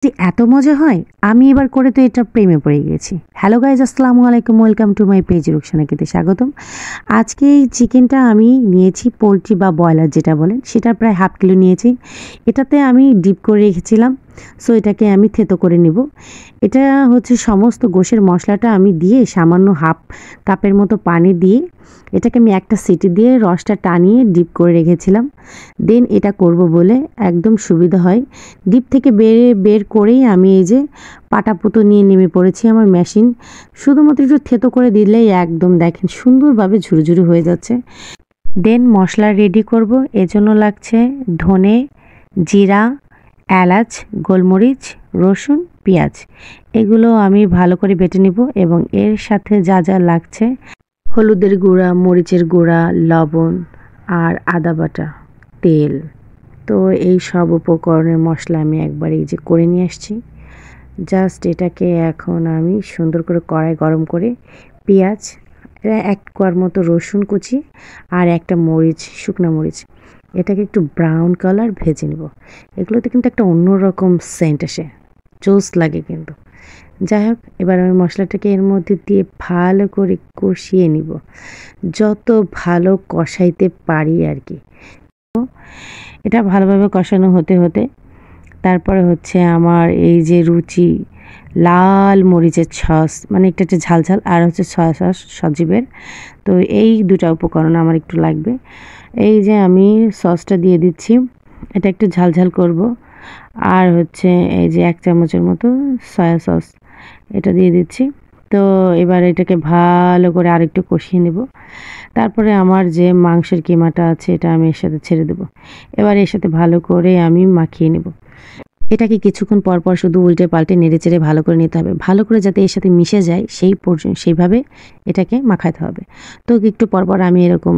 যে এত মজা হয় আমি এবার করে তো এটা প্রেমে পড়ে গিয়েছি। হ্যালো গাইজ, আসসালামু আলাইকুম, ওয়েলকাম টু মাই পেজ রুকসানাকে স্বাগতম। আজকে এই চিকেনটা আমি নিয়েছি পোলট্রি বা ব্রয়লার যেটা বলেন, সেটা প্রায় হাফ কিলো নিয়েছি। এটাতে আমি ডিপ করে রেখেছিলাম, সো এটাকে আমি থেতো করে নিব। এটা হচ্ছে সমস্ত গোশের মশলাটা আমি দিয়ে সামান্য হাফ কাপের মতো পানি দিয়ে এটাকে আমি একটা সিটি দিয়ে রসটা টানিয়ে ডিপ করে রেখেছিলাম। দেন এটা করব বলে একদম সুবিধা হয়। ডিপ থেকে বের করেই আমি এই যে পাটাপুতো নিয়ে নেমে পড়েছি আমার মেশিন। শুধুমাত্র একটু থেতো করে দিলেই একদম দেখেন সুন্দরভাবে ঝুরঝুরি হয়ে যাচ্ছে। দেন মশলা রেডি করব, এজন্য লাগছে ধনে, জিরা, এলাচ, গোলমরিচ, রসুন, পেঁয়াজ। এগুলো আমি ভালো করে বেটে নিব এবং এর সাথে যা যা লাগছে হলুদের গুঁড়া, মরিচের গুঁড়া, লবণ আর আদা বাটা, তেল। তো এই সব উপকরণের মশলা আমি একবার এই যে করে নিয়ে আসছি। জাস্ট এটাকে এখন আমি সুন্দর করে কড়াই গরম করে পেঁয়াজ, এক কোয়ার মতো রসুন কুচি আর একটা মরিচ, শুকনো মরিচ, এটাকে একটু ব্রাউন কালার ভেজে নেব। এগুলোতে কিন্তু একটা অন্যরকম সেন্ট আসে, জোস লাগে কিন্তু। যাই হোক, এবার আমি মশলাটাকে এর মধ্যে দিয়ে ভালো করে কষিয়ে নিব, যত ভালো কষাইতে পারি আর কি। এটা ভালোভাবে কষানো হতে হতে তারপরে হচ্ছে আমার এই যে রুচি লাল মরিচের সস, মানে একটা হচ্ছে ঝালঝাল আর হচ্ছে সয়া সস সজীবের। তো এই দুটা উপকরণ আমার একটু লাগবে। এই যে আমি সসটা দিয়ে দিচ্ছি, এটা একটু ঝালঝাল করব। আর হচ্ছে এই যে 1 চামচের মতো সয়া সস, এটা দিয়ে দিচ্ছি। তো এবার এটাকে ভালো করে আরেকটু কষিয়ে নেব। তারপরে আমার যে মাংসের কিমাটা আছে এটা আমি এর সাথে ছেড়ে দেব। এবার এর সাথে ভালো করে আমি মাখিয়ে নেব। এটাকে কিছুক্ষণ পর পর শুধু উল্টে পাল্টে নেড়েচেড়ে ভালো করে নিতে হবে, ভালো করে যাতে এর সাথে মিশে যায় সেইভাবে এটাকে মাখাতে হবে। তো একটু পর পর আমি এরকম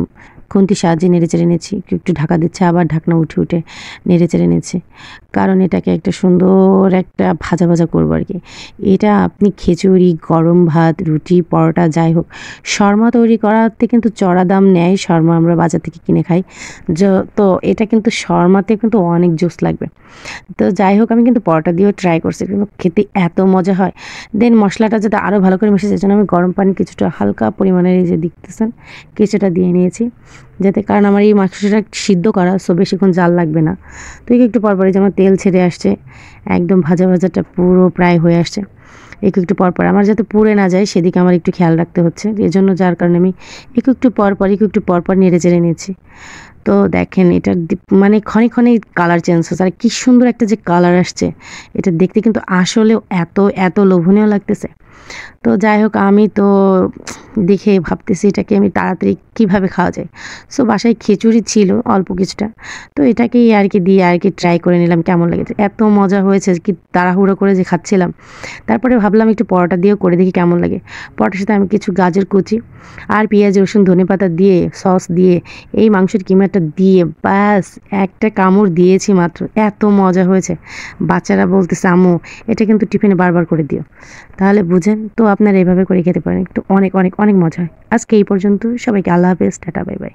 খুন্তির সাহায্যে নেড়েচেড়ে নিচ্ছি, একটু ঢাকা দিচ্ছে, আবার ঢাকনা উঠে উঠে নেড়েচেড়ে নিচ্ছি, কারণ এটাকে একটা সুন্দর একটা ভাজা ভাজা করবো আর কি। এটা আপনি খিচুড়ি, গরম ভাত, রুটি, পরোটা যাই হোক, শর্মা তৈরি করাতে কিন্তু চড়া দাম নেয়। শর্মা আমরা বাজার থেকে কিনে খাই, তো এটা কিন্তু শর্মাতে কিন্তু অনেক জোস লাগবে। তো যাই হোক, আমি কিন্তু পরোটা দিয়েও ট্রাই করছি, কিন্তু খেতে এত মজা হয়। দেন মশলাটা যাতে আরও ভালো করে মিশে যায় জন্য আমি গরম পানি কিছুটা হালকা পরিমাণের, এই যে দেখতেছেন, কিছুটা দিয়ে নিয়েছি, যাতে, কারণ আমার এই মাংসটা সিদ্ধ করা, সো বেশিক্ষণ জাল লাগবে না। তো একটু পরপরই যেমন তেল ছেড়ে আসছে, একদম ভাজা ভাজাটা পুরো প্রায় হয়ে আসছে। একটু পরপর আমার যাতে পুড়ে না যায় সেদিকে আমার একটু খেয়াল রাখতে হচ্ছে, এজন্য যার কারণে আমি একটু পরপর নেড়ে চেড়ে নিচ্ছি। তো দেখেন এটা মানে ক্ষণে ক্ষণে কালার চেঞ্জ হচ্ছে, আর কি সুন্দর একটা যে কালার আসছে, এটা দেখতে কিন্তু আসলেও এত এত লোভনীয় লাগতেছে। তো যাই হোক, আমি তো দেখে ভাবতেছি এটাকে আমি তাড়াতাড়ি কীভাবে খাওয়া যায়। সো বাসায় খিচুড়ি ছিল অল্প কিছুটা, তো এটাকেই আর কি দিয়ে আর কি ট্রাই করে নিলাম কেমন লেগেছে। এত মজা হয়েছে কি তাড়াহুড়ো করে যে খাচ্ছিলাম। তারপরে ভাবলাম একটু পরোটা দিয়েও করে দেখি কেমন লাগে। পরোটার সাথে আমি কিছু গাজর কুচি আর পেঁয়াজ, রসুন, ধনেপাতা দিয়ে সস দিয়ে এই মাংসের কিমাটা দিয়ে ব্যাস একটা কামড় দিয়েছি মাত্র, এত মজা হয়েছে। বাচ্চারা বলতেছে আম্মু এটা কিন্তু টিফিনে বারবার করে দিও। তাহলে বুঝেন তো, আপনারা এভাবে করে খেতে পারেন, একটু অনেক অনেক অনেক মজা হয়। আজকে এই পর্যন্ত, সবাইকে আল্লাহ হাফেজ, টাটা, বাই বাই।